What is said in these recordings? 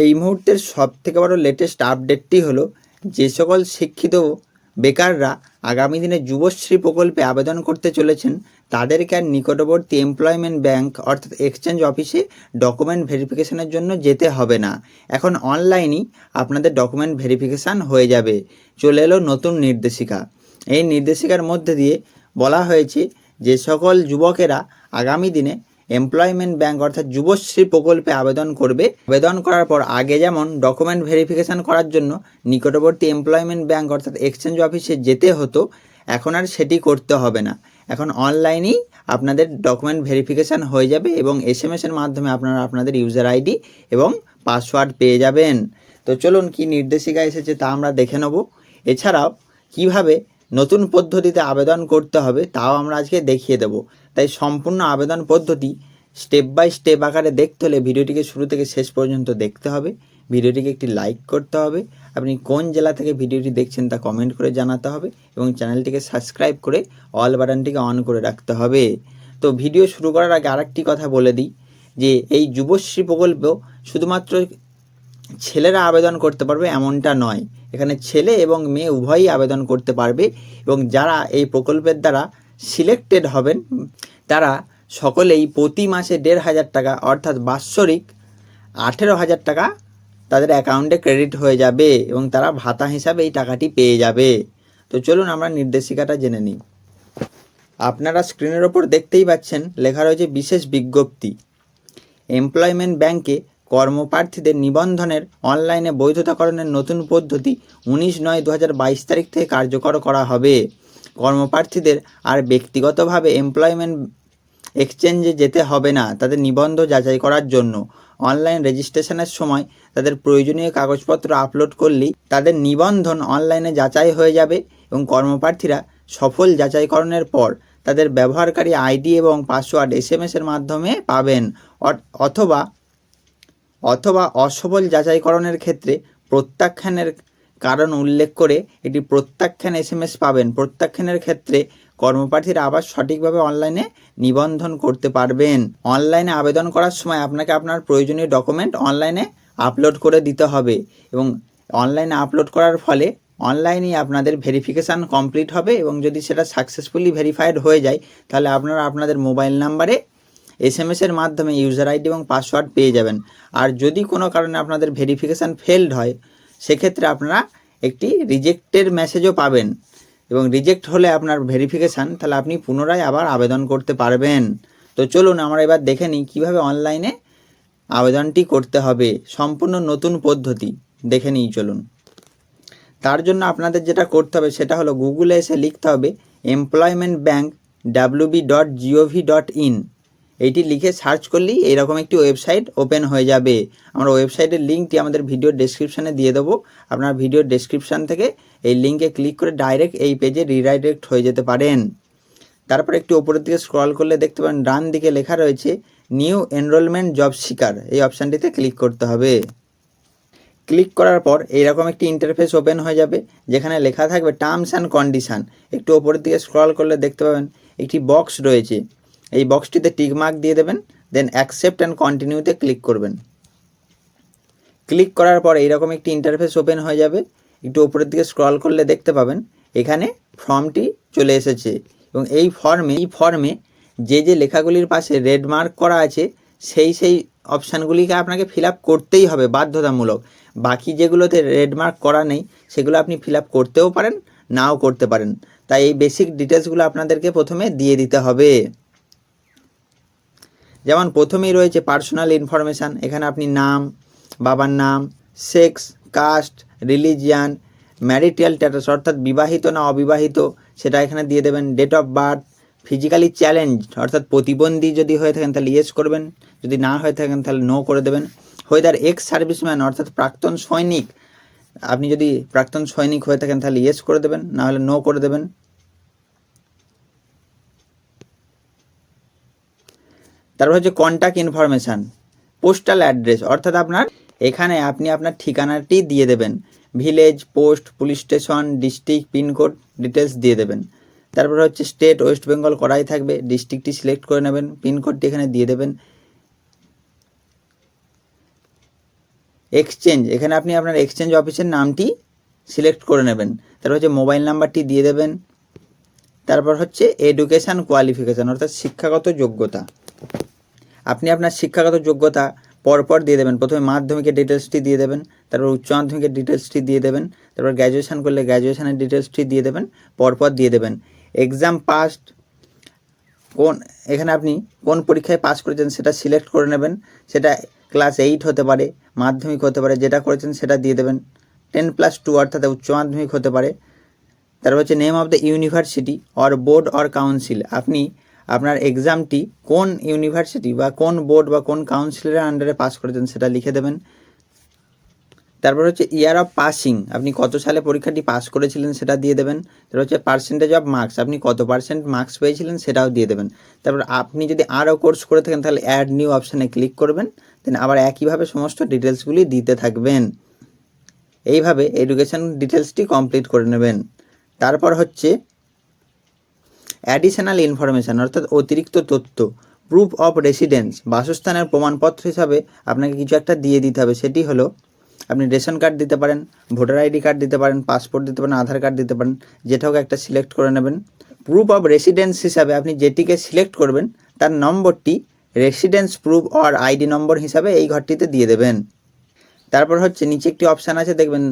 এই মুহূর্তের সবথেকে বড় লেটেস্ট আপডেটটি হলো, যে সকল শিক্ষিত বেকাররা আগামী দিনে যুবশ্রী প্রকল্পে আবেদন করতে চলেছেন তাদেরকে আর নিকটবর্তী এমপ্লয়মেন্ট ব্যাংক অর্থাৎ এক্সচেঞ্জ অফিসে ডকুমেন্ট ভেরিফিকেশনের জন্য যেতে হবে না। এখন অনলাইনেই আপনাদের ডকুমেন্ট ভেরিফিকেশান হয়ে যাবে। চলে এলো নতুন নির্দেশিকা। এই নির্দেশিকার মধ্যে দিয়ে বলা হয়েছে যে সকল যুবকেরা আগামী দিনে এমপ্লয়মেন্ট ব্যাংক অর্থাৎ যুবশ্রী প্রকল্পে আবেদন করবে, আবেদন করার পর আগে যেমন ডকুমেন্ট ভেরিফিকেশান করার জন্য নিকটবর্তী এমপ্লয়মেন্ট ব্যাংক অর্থাৎ এক্সচেঞ্জ অফিসে যেতে হতো, এখন আর সেটি করতে হবে না। এখন অনলাইনেই আপনাদের ডকুমেন্ট ভেরিফিকেশান হয়ে যাবে এবং এসএমএসের মাধ্যমে আপনারা আপনাদের ইউজার আইডি এবং পাসওয়ার্ড পেয়ে যাবেন। তো চলুন কি নির্দেশিকা এসেছে তা আমরা দেখে নেব। এছাড়াও কিভাবে নতুন পদ্ধতিতে আবেদন করতে হবে তাও আমরা আজকে দেখিয়ে দেব। তাই সম্পূর্ণ আবেদন পদ্ধতি স্টেপ বাই স্টেপ আকারে দেখতে হলে ভিডিওটিকে শুরু থেকে শেষ পর্যন্ত দেখতে হবে। ভিডিওটিকে একটি লাইক করতে হবে। আপনি কোন জেলা থেকে ভিডিওটি দেখছেন তা কমেন্ট করে জানাতে হবে এবং চ্যানেলটিকে সাবস্ক্রাইব করে অল বাটনটিকে অন করে রাখতে হবে। তো ভিডিও শুরু করার আগে আরেকটি কথা বলে দিই যে এই যুবশ্রী প্রকল্প শুধুমাত্র ছেলেরা আবেদন করতে পারবে এমনটা নয়। এখানে ছেলে এবং মেয়ে উভয়ই আবেদন করতে পারবে এবং যারা এই প্রকল্পের দ্বারা সিলেক্টেড হবেন তারা সকলেই প্রতি মাসে ১৫০০ টাকা অর্থাৎ বাৎসরিক ১৮,০০০ টাকা তাদের অ্যাকাউন্টে ক্রেডিট হয়ে যাবে এবং তারা ভাতা হিসাবে এই টাকাটি পেয়ে যাবে। তো চলুন আমরা নির্দেশিকাটা জেনে নিই। আপনারা স্ক্রিনের ওপর দেখতেই পাচ্ছেন লেখা রয়েছে বিশেষ বিজ্ঞপ্তি। এমপ্লয়মেন্ট ব্যাংকে কর্মপ্রার্থীদের নিবন্ধনের অনলাইনে বৈধতাকরণের নতুন পদ্ধতি ১৯/৯/২০২২ তারিখ থেকে কার্যকর করা হবে। কর্মপ্রার্থীদের আর ব্যক্তিগতভাবে এমপ্লয়মেন্ট এক্সচেঞ্জে যেতে হবে না তাদের নিবন্ধ যাচাই করার জন্য। অনলাইন রেজিস্ট্রেশনের সময় তাদের প্রয়োজনীয় কাগজপত্র আপলোড করলেই তাদের নিবন্ধন অনলাইনে যাচাই হয়ে যাবে এবং কর্মপ্রার্থীরা সফল যাচাইকরণের পর তাদের ব্যবহারকারী আইডি এবং পাসওয়ার্ড এসএমএসের মাধ্যমে পাবেন। অথবা অসফল যাচাইকরণের ক্ষেত্রে প্রত্যাখ্যানের কারণ উল্লেখ করে এটি প্রত্যাখ্যান এসএমএস পাবেন। প্রত্যাখ্যানের ক্ষেত্রে কর্মপ্রার্থীরা আবার সঠিকভাবে অনলাইনে নিবন্ধন করতে পারবেন। অনলাইনে আবেদন করার সময় আপনাকে আপনার প্রয়োজনীয় ডকুমেন্ট অনলাইনে আপলোড করে দিতে হবে এবং অনলাইনে আপলোড করার ফলে অনলাইনেই আপনাদের ভেরিফিকেশান কমপ্লিট হবে এবং যদি সেটা সাকসেসফুলি ভেরিফাইড হয়ে যায় তাহলে আপনারা আপনাদের মোবাইল নাম্বারে এসএমএসের মাধ্যমে ইউজার আইডি এবং পাসওয়ার্ড পেয়ে যাবেন। আর যদি কোনো কারণে আপনাদের ভেরিফিকেশান ফেলড হয় সেক্ষেত্রে আপনারা একটি রিজেক্টের মেসেজও পাবেন এবং রিজেক্ট হলে আপনার ভেরিফিকেশান তাহলে আপনি পুনরায় আবার আবেদন করতে পারবেন। তো চলুন আমরা এবার দেখে নিই কীভাবে অনলাইনে আবেদনটি করতে হবে। সম্পূর্ণ নতুন পদ্ধতি দেখে নিই চলুন। তার জন্য আপনাদের যেটা করতে হবে সেটা হলো গুগলে এসে লিখতে হবে employmentbank.wb.gov.in। এইটি লিখে সার্চ করলেই এরকম একটি ওয়েবসাইট ওপেন হয়ে যাবে। আমরা ওয়েবসাইটের লিঙ্কটি আমাদের ভিডিওর ডেসক্রিপশানে দিয়ে দেবো। আপনার ভিডিওর ডেসক্রিপশান থেকে এই লিঙ্কে ক্লিক করে ডাইরেক্ট এই পেজে রিডাইরেক্ট হয়ে যেতে পারেন। তারপর একটু ওপরের দিকে স্ক্রল করলে দেখতে পাবেন ডান দিকে লেখা রয়েছে নিউ এনরোলমেন্ট জব সিকার। এই অপশানটিতে ক্লিক করতে হবে। ক্লিক করার পর এইরকম একটি ইন্টারফেস ওপেন হয়ে যাবে যেখানে লেখা থাকবে টার্মস অ্যান্ড কন্ডিশান। একটু ওপরের দিকে স্ক্রল করলে দেখতে পাবেন একটি বক্স রয়েছে। এই বক্সটিতে টিক মার্ক দিয়ে দেবেন, দেন অ্যাকসেপ্ট অ্যান্ড কন্টিনিউতে ক্লিক করবেন। ক্লিক করার পর এইরকম একটি ইন্টারফেস ওপেন হয়ে যাবে। একটু উপরের দিকে স্ক্রল করলে দেখতে পাবেন এখানে ফর্মটি চলে এসেছে এবং এই ফর্মে যে লেখাগুলির পাশে রেড মার্ক করা আছে সেই অপশানগুলিকে আপনাকে ফিল আপ করতেই হবে বাধ্যতামূলক। বাকি যেগুলোতে রেড মার্ক করা নেই সেগুলো আপনি ফিল আপ করতেও পারেন, নাও করতে পারেন। তাই এই বেসিক ডিটেলসগুলো আপনাদেরকে প্রথমে দিয়ে দিতে হবে। যেমন প্রথমেই রয়েছে পার্সোনাল ইনফরমেশান। এখানে আপনি নাম, বাবার নাম, sex, caste, religion, marital status অর্থাৎ বিবাহিত না অবিবাহিত সেটা এখানে দিয়ে দেবেন। Date of birth, physically challenge অর্থাৎ প্রতিবন্ধী যদি হয়ে থাকেন তাহলে ইয়েস করবেন, যদি না হয়ে থাকেন তাহলে নো করে দেবেন। হোয়েদার এক্স সার্ভিসম্যান অর্থাৎ প্রাক্তন সৈনিক, আপনি যদি প্রাক্তন সৈনিক হয়ে থাকেন তাহলে ইয়েস করে দেবেন, না হলে নো করে দেবেন। তারপর হচ্ছে কন্ট্যাক্ট ইনফরমেশান, পোস্টাল অ্যাড্রেস অর্থাৎ এখানে আপনি আপনার ঠিকানাটি দিয়ে দেবেন। Village, post, police station, district, pincode details দিয়ে দেবেন। তারপর হচ্ছে স্টেট ওয়েস্ট বেঙ্গল করাই থাকবে, ডিস্ট্রিক্টটি সিলেক্ট করে নেবেন, পিনকোডটি এখানে দিয়ে দেবেন। এক্সচেঞ্জ, এখানে আপনি আপনার এক্সচেঞ্জ অফিসের নামটি সিলেক্ট করে নেবেন। তারপর হচ্ছে মোবাইল নাম্বারটি দিয়ে দেবেন। তারপর হচ্ছে এডুকেশান কোয়ালিফিকেশান অর্থাৎ শিক্ষাগত যোগ্যতা। আপনি আপনার শিক্ষাগত যোগ্যতা পরপর দিয়ে দেবেন। প্রথমে মাধ্যমিকের ডিটেলসটি দিয়ে দেবেন, তারপর উচ্চ মাধ্যমিকের ডিটেলসটি দিয়ে দেবেন, তারপর গ্র্যাজুয়েশান করলে গ্র্যাজুয়েশানের ডিটেলসটি দিয়ে দেবেন, পরপর দিয়ে দেবেন। এক্সাম পাস্ট, এখানে আপনি কোন পরীক্ষায় পাস করেছেন সেটা সিলেক্ট করে নেবেন। সেটা ক্লাস 8 হতে পারে, মাধ্যমিক হতে পারে, যেটা করেছেন সেটা দিয়ে দেবেন। 10+2 অর্থাৎ উচ্চ মাধ্যমিক হতে পারে। তারপর হচ্ছে name of the university or board or council, আপনি আপনার এক্সামটি কোন ইউনিভার্সিটি বা কোন বোর্ড বা কোন কাউন্সিলের আন্ডারে পাস করেছেন সেটা লিখে দেবেন। তারপর হচ্ছে ইয়ার অফ পাসিং, আপনি কত সালে পরীক্ষাটি পাস করেছিলেন সেটা দিয়ে দেবেন। তারপর হচ্ছে পার্সেন্টেজ অফ মার্কস, আপনি কত পার্সেন্ট মার্কস পেয়েছিলেন সেটাও দিয়ে দেবেন। তারপর আপনি যদি আরও কোর্স করে থাকেন তাহলে অ্যাড নিউ অপশানে ক্লিক করবেন, দেন আবার একইভাবে সমস্ত ডিটেলসগুলি দিতে থাকবেন। এইভাবে এডুকেশন ডিটেলসটি কমপ্লিট করে নেবেন। তারপর হচ্ছে অ্যাডিশনাল ইনফরমেশান অর্থাৎ অতিরিক্ত তথ্য, প্রুফ অফ রেসিডেন্স, বাসস্থানের প্রমাণপত্র হিসাবে আপনাকে কিছু একটা দিয়ে দিতে হবে। সেটি হলো আপনি রেশন কার্ড দিতে পারেন, ভোটার আইডি কার্ড দিতে পারেন, পাসপোর্ট দিতে পারেন, আধার কার্ড দিতে পারেন, যেটা হোক একটা সিলেক্ট করে নেবেন। প্রুফ অফ রেসিডেন্স হিসাবে আপনি যেটিকে সিলেক্ট করবেন তার নম্বরটি রেসিডেন্স প্রুফ অর আইডি নম্বর হিসাবে এই ঘরটিতে দিয়ে দেবেন। তারপর হচ্ছে নিচে একটি অপশান আছে দেখবেন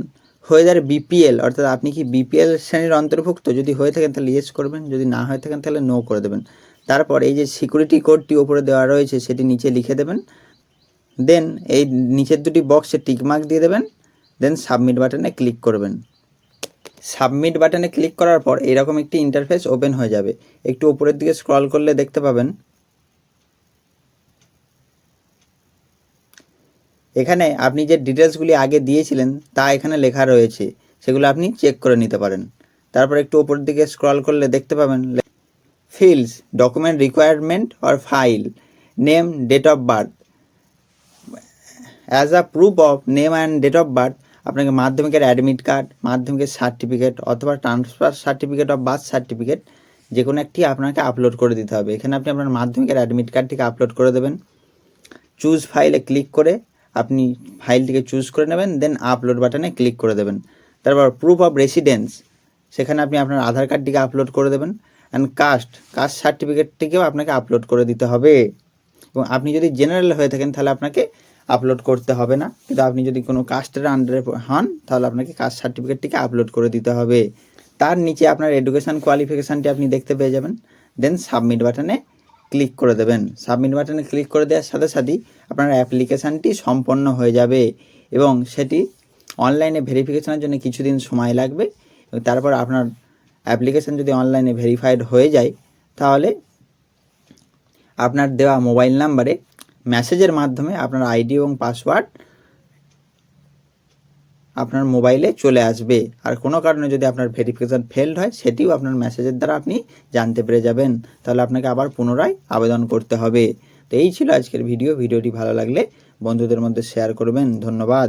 হোয়েদার বিপিএল অর্থাৎ আপনি কি বিপিএল শ্রেণীর অন্তর্ভুক্ত, যদি হয়ে থাকেন তাহলে ইয়েস করবেন, যদি না হয়ে থাকেন তাহলে নো করে দেবেন। তারপর এই যে সিকিউরিটি কোডটি ওপরে দেওয়া রয়েছে সেটি নিচে লিখে দেবেন। দেন এই নিচের দুটি বক্সে টিকমার্ক দিয়ে দেবেন, দেন সাবমিট বাটনে ক্লিক করবেন। সাবমিট বাটনে ক্লিক করার পর এরকম একটি ইন্টারফেস ওপেন হয়ে যাবে। একটু উপরের দিকে স্ক্রল করলে দেখতে পাবেন এখানে আপনি যে ডিটেলসগুলি আগে দিয়েছিলেন তা এখানে লেখা রয়েছে, সেগুলো আপনি চেক করে নিতে পারেন। তারপর একটু উপরের দিকে স্ক্রল করলে দেখতে পাবেন fields, document requirement or file, name, date of birth. As a proof of name and date of birth আপনাকে মাধ্যমিকের অ্যাডমিট কার্ড, মাধ্যমিকের সার্টিফিকেট অথবা transfer certificate of birth certificate যে কোনো একটি আপনাকে আপলোড করে দিতে হবে। এখানে আপনি আপনার মাধ্যমিকের অ্যাডমিট কার্ডটিকে আপলোড করে দেবেন। চুজ ফাইলে ক্লিক করে আপনি ফাইলটিকে চুজ করে নেবেন, দেন আপলোড বাটনে ক্লিক করে দেবেন। তারপর প্রুফ অফ রেসিডেন্স, সেখানে আপনি আপনার আধার কার্ডটিকে আপলোড করে দেবেন। অ্যান্ড কাস্ট সার্টিফিকেটটিকেও আপনাকে আপলোড করে দিতে হবে। এবং আপনি যদি জেনারেল হয়ে থাকেন তাহলে আপনাকে আপলোড করতে হবে না, কিন্তু আপনি যদি কোনো কাস্টের আন্ডারে হন তাহলে আপনাকে কাস্ট সার্টিফিকেটটিকে আপলোড করে দিতে হবে। তার নিচে আপনার এডুকেশান কোয়ালিফিকেশানটি আপনি দেখতে পেয়ে যাবেন, দেন সাবমিট বাটনে ক্লিক করে দেবেন। সাবমিট বাটনে ক্লিক করে দেওয়ার সাথে সাথেই আপনার অ্যাপ্লিকেশানটি সম্পন্ন হয়ে যাবে এবং সেটি অনলাইনে ভেরিফিকেশানের জন্য কিছুদিন সময় লাগবে। এবং তারপর আপনার অ্যাপ্লিকেশান যদি অনলাইনে ভেরিফাইড হয়ে যায় তাহলে আপনার দেওয়া মোবাইল নাম্বারে মেসেজের মাধ্যমে আপনার আইডি এবং পাসওয়ার্ড আপনার মোবাইলে চলে আসবে। আর কোনো কারণে যদি আপনার ভেরিফিকেশান ফেলড হয় সেটিও আপনার মেসেজের দ্বারা আপনি জানতে পেরে যাবেন, তাহলে আপনাকে আবার পুনরায় আবেদন করতে হবে। তো এই ছিল আজকের ভিডিওটি ভালো লাগলে বন্ধুদের মধ্যে শেয়ার করবেন। ধন্যবাদ।